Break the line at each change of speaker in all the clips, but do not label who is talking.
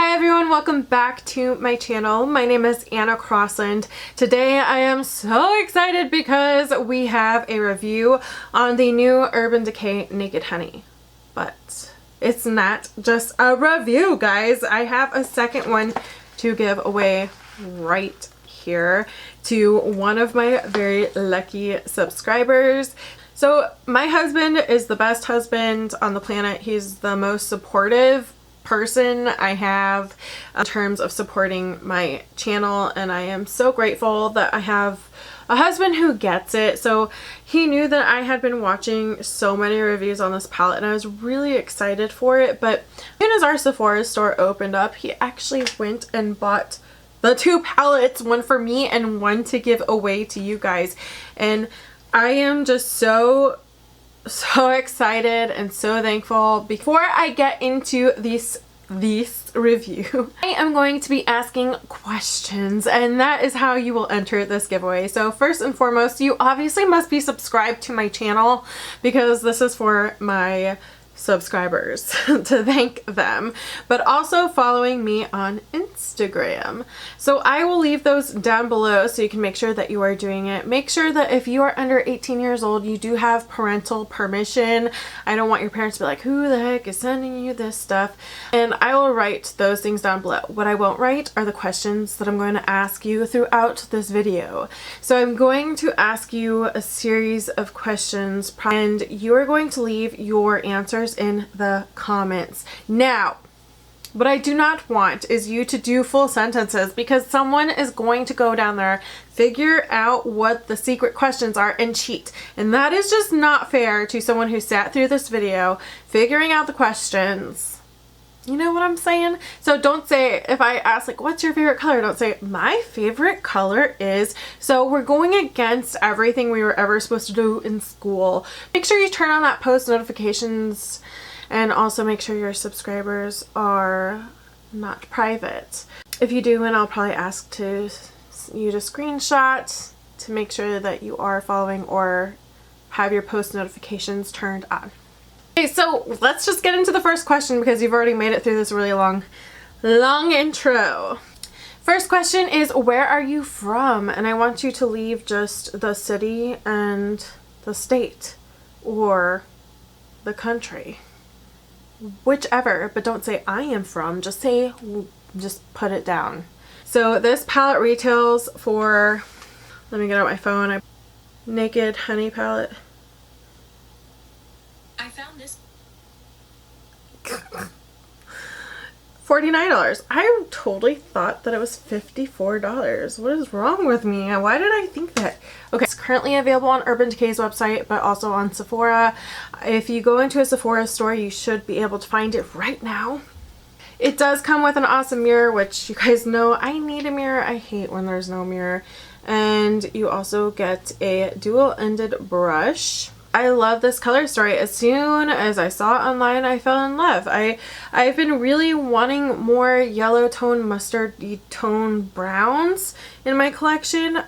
Hi everyone, welcome back to my channel. My name is Anna Crossland. Today I am so excited because we have a review on the new Urban Decay Naked Honey. But it's not just a review, guys. I have a second one to give away right here to one of my very lucky subscribers. So my husband is the best husband on the planet. He's the most supportive person I have in terms of supporting my channel, and I am so grateful that I have a husband who gets it. So he knew that I had been watching so many reviews on this palette and I was really excited for it, but as soon as our Sephora store opened up, he actually went and bought the two palettes, one for me and one to give away to you guys. And I am just so excited and so thankful. Before I get into this review, I am going to be asking questions, and that is how you will enter this giveaway. So first and foremost, you obviously must be subscribed to my channel because this is for my subscribers to thank them, but also following me on Instagram. So I will leave those down below so you can make sure that you are doing it. Make sure that if you are under 18 years old, you do have parental permission. I don't want your parents to be like, who the heck is sending you this stuff? And I will write those things down below. What I won't write are the questions that I'm going to ask you throughout this video. So I'm going to ask you a series of questions and you are going to leave your answers in the comments. Now, what I do not want is you to do full sentences, because someone is going to go down there, figure out what the secret questions are and cheat. And that is just not fair to someone who sat through this video figuring out the questions. You know what I'm saying? So don't say, if I ask like, what's your favorite color? Don't say, my favorite color is. So we're going against everything we were ever supposed to do in school. Make sure you turn on that post notifications, and also make sure your subscribers are not private. If you do, and I'll probably ask you to screenshot to make sure that you are following or have your post notifications turned on. Okay, so let's just get into the first question because you've already made it through this really long intro. First question is, where are you from? And I want you to leave just the city and the state or the country. Whichever, but don't say I am from, just put it down. So this palette retails for, let me get out my phone, Naked Honey palette.
I found this
$49. I totally thought that it was $54. What is wrong with me? Why did I think that? Okay, it's currently available on Urban Decay's website, but also on Sephora. If you go into a Sephora store, you should be able to find it right now. It does come with an awesome mirror, which you guys know I need a mirror. I hate when there's no mirror. And you also get a dual-ended brush. I love this color story. As soon as I saw it online, I fell in love. I've been really wanting more yellow tone, mustardy tone browns in my collection.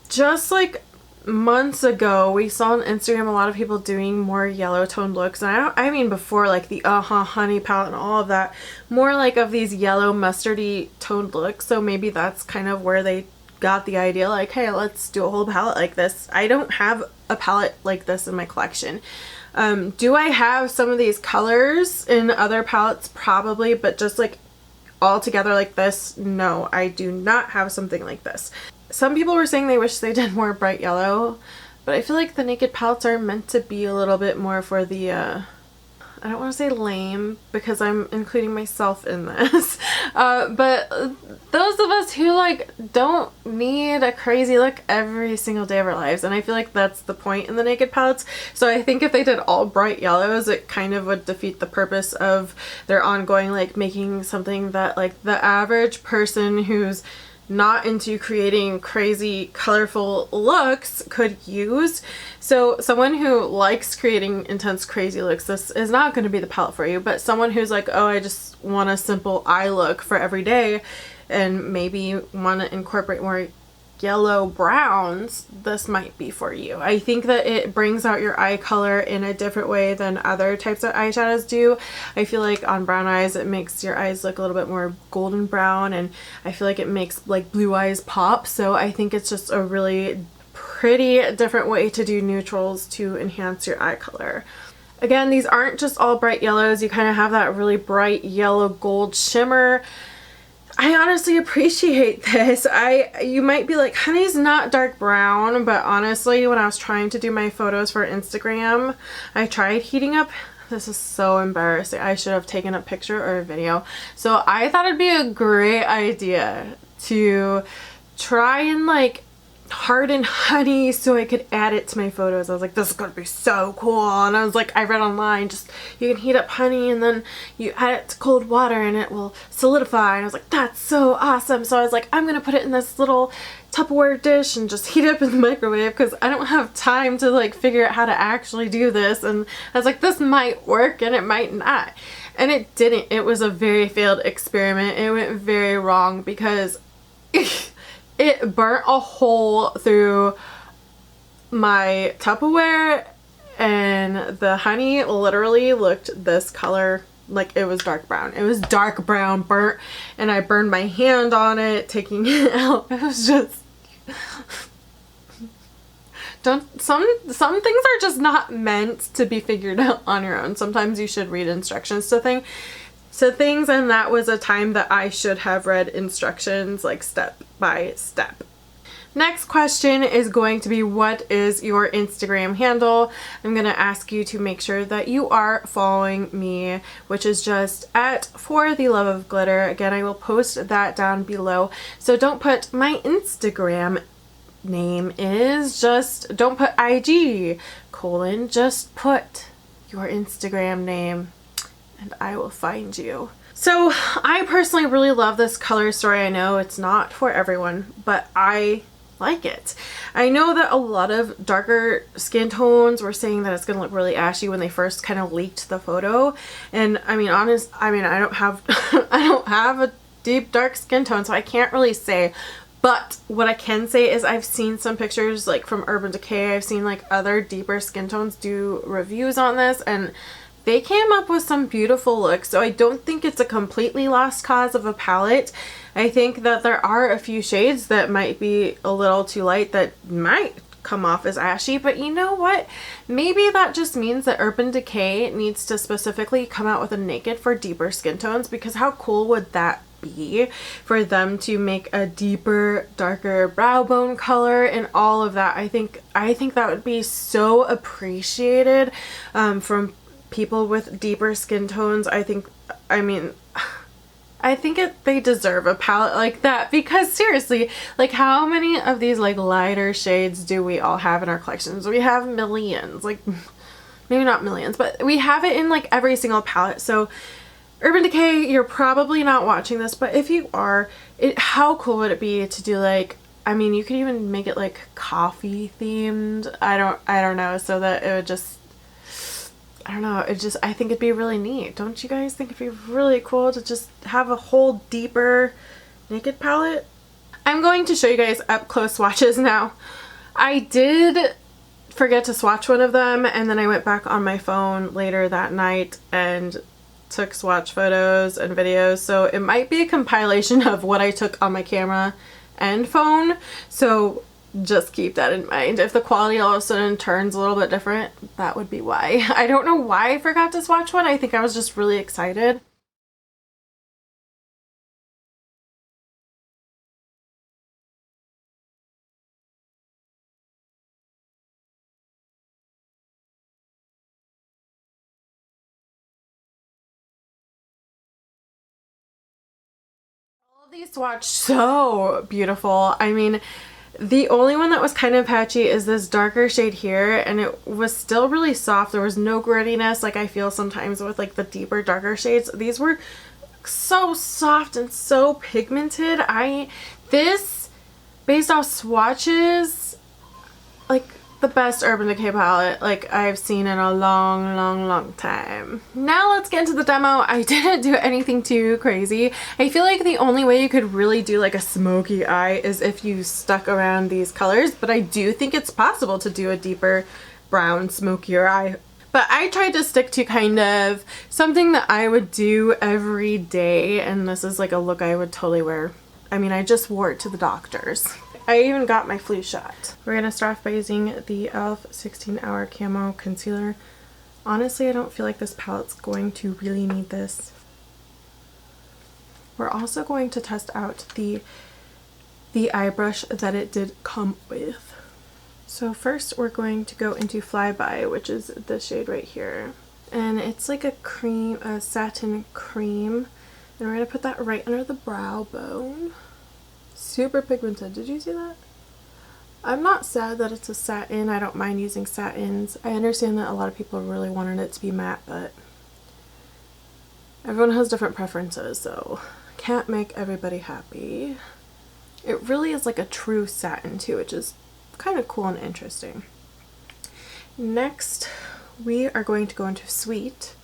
Just like months ago, we saw on Instagram a lot of people doing more yellow tone looks. And I mean before like the Honey palette and all of that, more like of these yellow mustardy toned looks. So maybe that's kind of where they got the idea, like, hey, let's do a whole palette like this. I don't have a palette like this in my collection. Do I have some of these colors in other palettes? Probably, but just like all together like this, no, I do not have something like this. Some people were saying they wish they did more bright yellow, but I feel like the Naked palettes are meant to be a little bit more for the I don't want to say lame because I'm including myself in this, but those of us who like don't need a crazy look every single day of our lives, and I feel like that's the point in the Naked palettes. So I think if they did all bright yellows, it kind of would defeat the purpose of their ongoing, like making something that like the average person who's not into creating crazy colorful looks could use. So someone who likes creating intense crazy looks, this is not going to be the palette for you. But someone who's like, oh, I just want a simple eye look for every day and maybe want to incorporate more yellow browns, this might be for you. I think that it brings out your eye color in a different way than other types of eyeshadows do. I feel like on brown eyes it makes your eyes look a little bit more golden brown, and I feel like it makes like blue eyes pop. So I think it's just a really pretty different way to do neutrals to enhance your eye color. Again, these aren't just all bright yellows. You kind of have that really bright yellow gold shimmer. I honestly appreciate this. You might be like, honey's not dark brown, but honestly, when I was trying to do my photos for Instagram, I tried heating up. This is so embarrassing. I should have taken a picture or a video. So I thought it'd be a great idea to try and like harden honey so I could add it to my photos. I was like, this is gonna be so cool. And I was like, I read online, just you can heat up honey and then you add it to cold water and it will solidify. And I was like, that's so awesome. So I was like, I'm gonna put it in this little Tupperware dish and just heat it up in the microwave because I don't have time to like figure out how to actually do this. And I was like, this might work and it might not. And it didn't. It was a very failed experiment. It went very wrong because it burnt a hole through my Tupperware, and the honey literally looked this color. Like, it was dark brown. It was dark brown burnt, and I burned my hand on it taking it out. It was just some things are just not meant to be figured out on your own. Sometimes you should read instructions to things, and that was a time that I should have read instructions like step by step. Next question is going to be, what is your Instagram handle? I'm going to ask you to make sure that you are following me, which is just at For the Love of Glitter. Again, I will post that down below. So don't put my Instagram name is, just don't put IG : just put your Instagram name and I will find you. So I personally really love this color story. I know it's not for everyone, but I like it. I know that a lot of darker skin tones were saying that it's gonna look really ashy when they first kind of leaked the photo. And I mean, I don't have I don't have a deep dark skin tone, so I can't really say. But what I can say is I've seen some pictures like from Urban Decay. I've seen like other deeper skin tones do reviews on this, and they came up with some beautiful looks. So I don't think it's a completely lost cause of a palette. I think that there are a few shades that might be a little too light that might come off as ashy, but you know what? Maybe that just means that Urban Decay needs to specifically come out with a naked for deeper skin tones, because how cool would that be for them to make a deeper, darker brow bone color and all of that. I think that would be so appreciated from people with deeper skin tones. They deserve a palette like that, because seriously, like, how many of these like lighter shades do we all have in our collections? We have millions, like maybe not millions, but we have it in like every single palette. So Urban Decay, you're probably not watching this, but if you are, how cool would it be to do like, I mean, you could even make it like coffee themed. I don't know, so that it would just, I don't know, I think it'd be really neat. Don't you guys think it'd be really cool to just have a whole deeper naked palette? I'm going to show you guys up close swatches now. I did forget to swatch one of them, and then I went back on my phone later that night and took swatch photos and videos, so it might be a compilation of what I took on my camera and phone, so just keep that in mind. If the quality all of a sudden turns a little bit different, that would be why. I don't know why I forgot to swatch one. I think I was just really excited. These swatched so beautiful. I mean, the only one that was kind of patchy is this darker shade here, and it was still really soft. There was no grittiness like I feel sometimes with like the deeper, darker shades. These were so soft and so pigmented. This, based off swatches, like, the best Urban Decay palette like I've seen in a long time. Now let's get into the demo. I didn't do anything too crazy. I feel like the only way you could really do like a smoky eye is if you stuck around these colors, but I do think it's possible to do a deeper brown smokier eye. But I tried to stick to kind of something that I would do every day, and this is like a look I would totally wear. I mean, I just wore it to the doctor's. I even got my flu shot. We're going to start off by using the e.l.f. 16 Hour Camo Concealer. Honestly, I don't feel like this palette's going to really need this. We're also going to test out the eye brush that it did come with. So first we're going to go into Flyby, which is this shade right here. And it's like a cream, a satin cream. And we're going to put that right under the brow bone. Super pigmented. Did you see that? I'm not sad that it's a satin. I don't mind using satins. I understand that a lot of people really wanted it to be matte, but everyone has different preferences, so can't make everybody happy. It really is like a true satin too, which is kind of cool and interesting. Next, we are going to go into Sweet,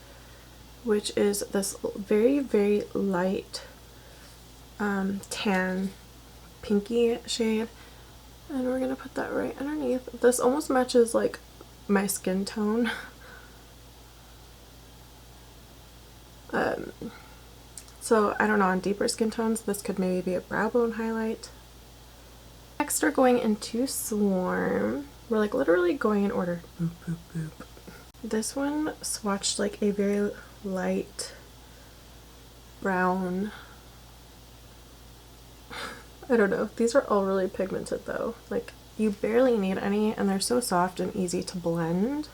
which is this very light tan pinky shade, and we're gonna put that right underneath. This almost matches like my skin tone. So I don't know, on deeper skin tones this could maybe be a brow bone highlight. Next we're going into Swarm. We're like literally going in order. Boop, boop, boop. This one swatched like a very light brown. I don't know. These are all really pigmented though. Like you barely need any, and they're so soft and easy to blend.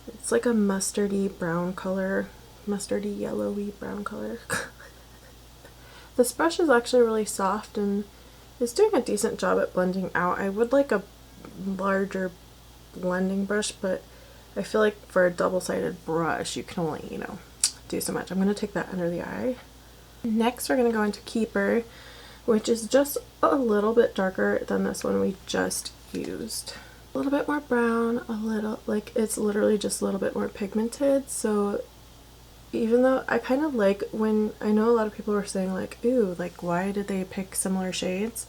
It's like a mustardy brown color. Mustardy yellowy brown color. This brush is actually really soft and is doing a decent job at blending out. I would like a larger blending brush, but I feel like for a double-sided brush you can only, you know, do so much. I'm going to take that under the eye. Next we're going to go into Keeper, which is just a little bit darker than this one we just used. A little bit more brown, a little, like it's literally just a little bit more pigmented. So even though I kind of like when, I know a lot of people were saying like, ooh, like why did they pick similar shades?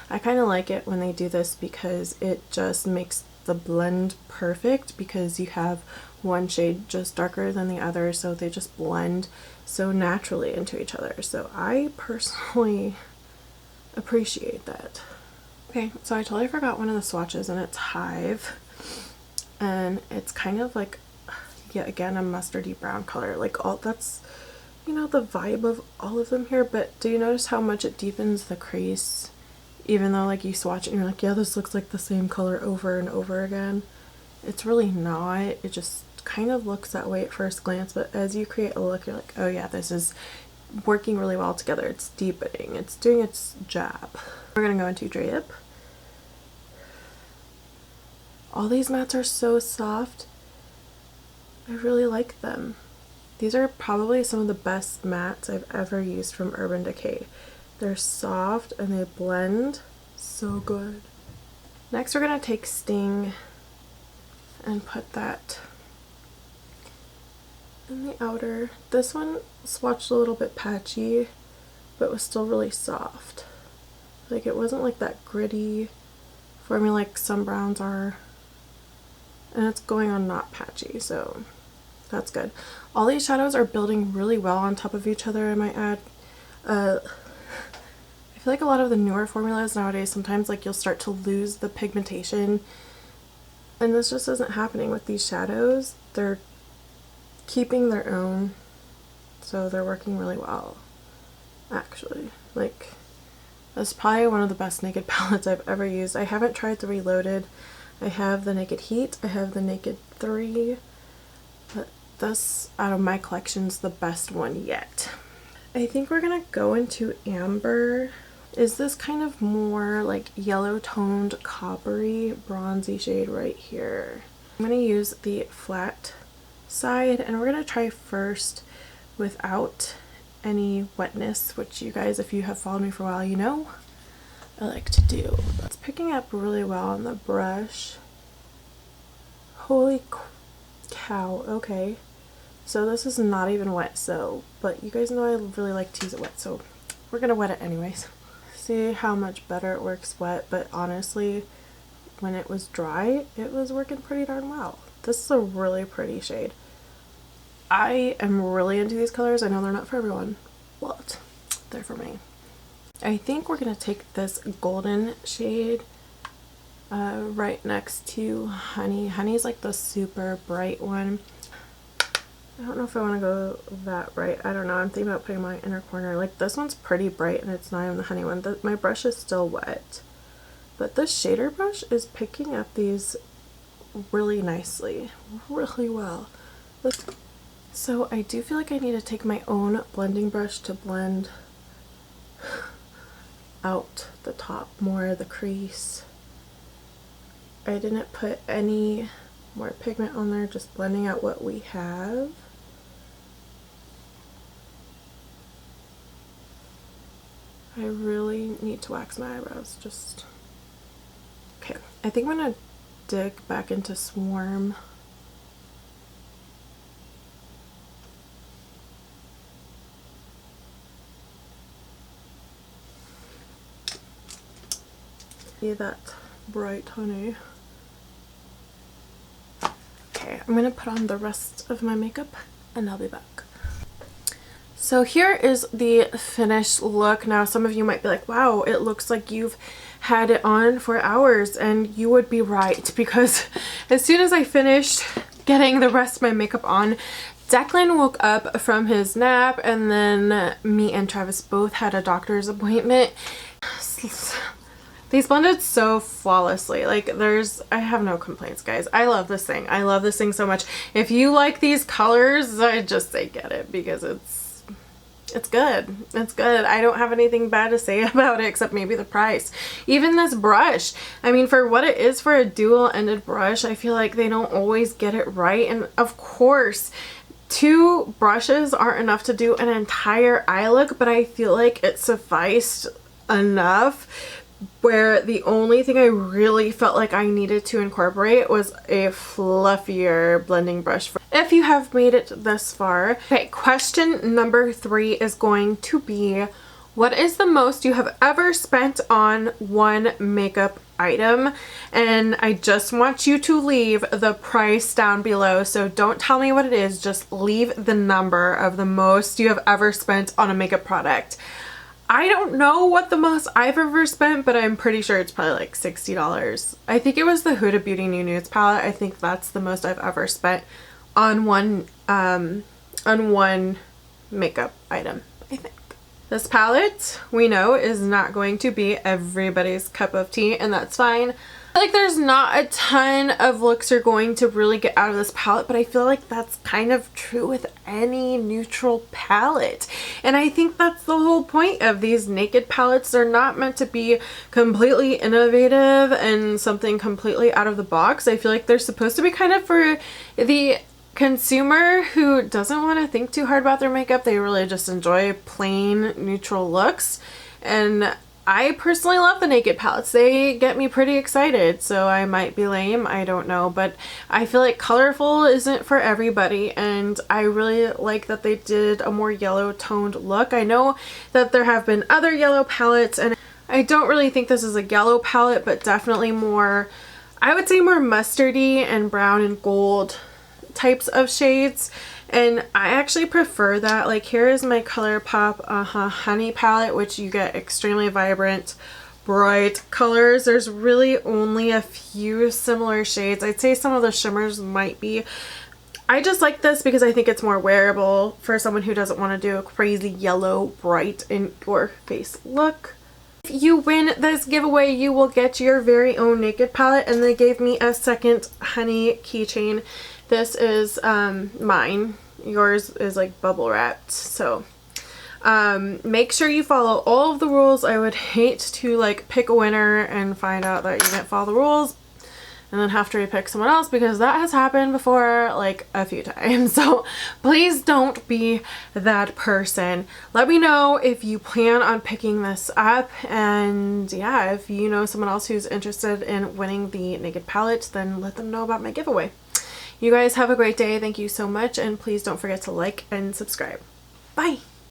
I kind of like it when they do this because it just makes the blend perfect, because you have one shade just darker than the other, so they just blend so naturally into each other. So I personally appreciate that. Okay, so I totally forgot one of the swatches, and it's Hive, and it's kind of like, yet again, a mustardy brown color. Like all that's, you know, the vibe of all of them here. But do you notice how much it deepens the crease, even though like you swatch it and you're like, yeah, this looks like the same color over and over again? It's really not. It just kind of looks that way at first glance, but as you create a look, you're like, oh yeah, this is working really well together. It's deepening, it's doing its job. We're gonna go into Drape. All these mattes are so soft. I really like them. These are probably some of the best mattes I've ever used from Urban Decay. They're soft and they blend so good. Next we're gonna take Sting and put that in the outer. This one swatched a little bit patchy, but was still really soft. Like it wasn't like that gritty formula like some browns are, and it's going on not patchy, so that's good. All these shadows are building really well on top of each other, I might add. I feel like a lot of the newer formulas nowadays, sometimes like you'll start to lose the pigmentation, and this just isn't happening with these shadows. They're keeping their own, so they're working really well, actually. Like, that's probably one of the best Naked palettes I've ever used. I haven't tried the Reloaded. I have the Naked Heat, I have the Naked 3, but this, out of my collection's the best one yet. I think we're gonna go into Amber. Is this kind of more like yellow toned coppery bronzy shade right here. I'm gonna use the flat side, and we're gonna try first without any wetness, which you guys, if you have followed me for a while, you know I like to do. It's picking up really well on the brush. Holy cow, okay. So this is not even wet, so, but you guys know I really like to use it wet, so we're gonna wet it anyways. See how much better it works wet, but honestly, when it was dry, it was working pretty darn well. This is a really pretty shade. I am really into these colors. I know they're not for everyone, but they're for me. I think we're gonna take this golden shade right next to Honey. Honey's like the super bright one. I don't know if I want to go that bright. I don't know. I'm thinking about putting my inner corner. Like this one's pretty bright and it's not even the Honey one. My brush is still wet. But this shader brush is picking up these really nicely. Really well. So I do feel like I need to take my own blending brush to blend out the top more of the crease. I didn't put any more pigment on there, just blending out what we have. I really need to wax my eyebrows, just... Okay, I think I'm gonna dig back into Swarm. See that bright, honey? Okay, I'm gonna put on the rest of my makeup and I'll be back. So here is the finished look. Now some of you might be like, wow, it looks like you've had it on for hours, and you would be right, because as soon as I finished getting the rest of my makeup on, Declan woke up from his nap, and then me and Travis both had a doctor's appointment. These blended so flawlessly. Like I have no complaints, guys. I love this thing. I love this thing so much. If you like these colors, I just say get it, because it's good. It's good. I don't have anything bad to say about it except maybe the price. Even this brush, I mean, for what it is for a dual-ended brush, I feel like they don't always get it right. And of course, 2 brushes aren't enough to do an entire eye look, but I feel like it sufficed enough, where the only thing I really felt like I needed to incorporate was a fluffier blending brush. If you have made it this far. Okay, question number 3 is going to be, what is the most you have ever spent on one makeup item? And I just want you to leave the price down below, so don't tell me what it is, just leave the number of the most you have ever spent on a makeup product. I don't know what the most I've ever spent, but I'm pretty sure it's probably like $60. I think it was the Huda Beauty New Nudes palette. I think that's the most I've ever spent on one makeup item, I think. This palette, we know, is not going to be everybody's cup of tea, and that's fine. Like, there's not a ton of looks you're going to really get out of this palette, but I feel like that's kind of true with any neutral palette. And I think that's the whole point of these naked palettes. They're not meant to be completely innovative and something completely out of the box. I feel like they're supposed to be kind of for the consumer who doesn't want to think too hard about their makeup. They really just enjoy plain neutral looks. And I personally love the naked palettes. They get me pretty excited, so I might be lame, I don't know, but I feel like colorful isn't for everybody, and I really like that they did a more yellow toned look. I know that there have been other yellow palettes, and I don't really think this is a yellow palette, but definitely more, I would say more mustardy and brown and gold types of shades. And I actually prefer that. Like, here is my ColourPop Honey palette, which you get extremely vibrant, bright colors. There's really only a few similar shades. I'd say some of the shimmers might be. I just like this because I think it's more wearable for someone who doesn't want to do a crazy yellow, bright, in your face look. If you win this giveaway, you will get your very own naked palette, and they gave me a second Honey keychain. This is mine. Yours is like bubble wrapped, so make sure you follow all of the rules. I would hate to like pick a winner and find out that you didn't follow the rules, and then have to repick someone else, because that has happened before like a few times. So please don't be that person. Let me know if you plan on picking this up, and yeah, if you know someone else who's interested in winning the Naked palette, then let them know about my giveaway. You guys have a great day. Thank you so much, and please don't forget to like and subscribe. Bye!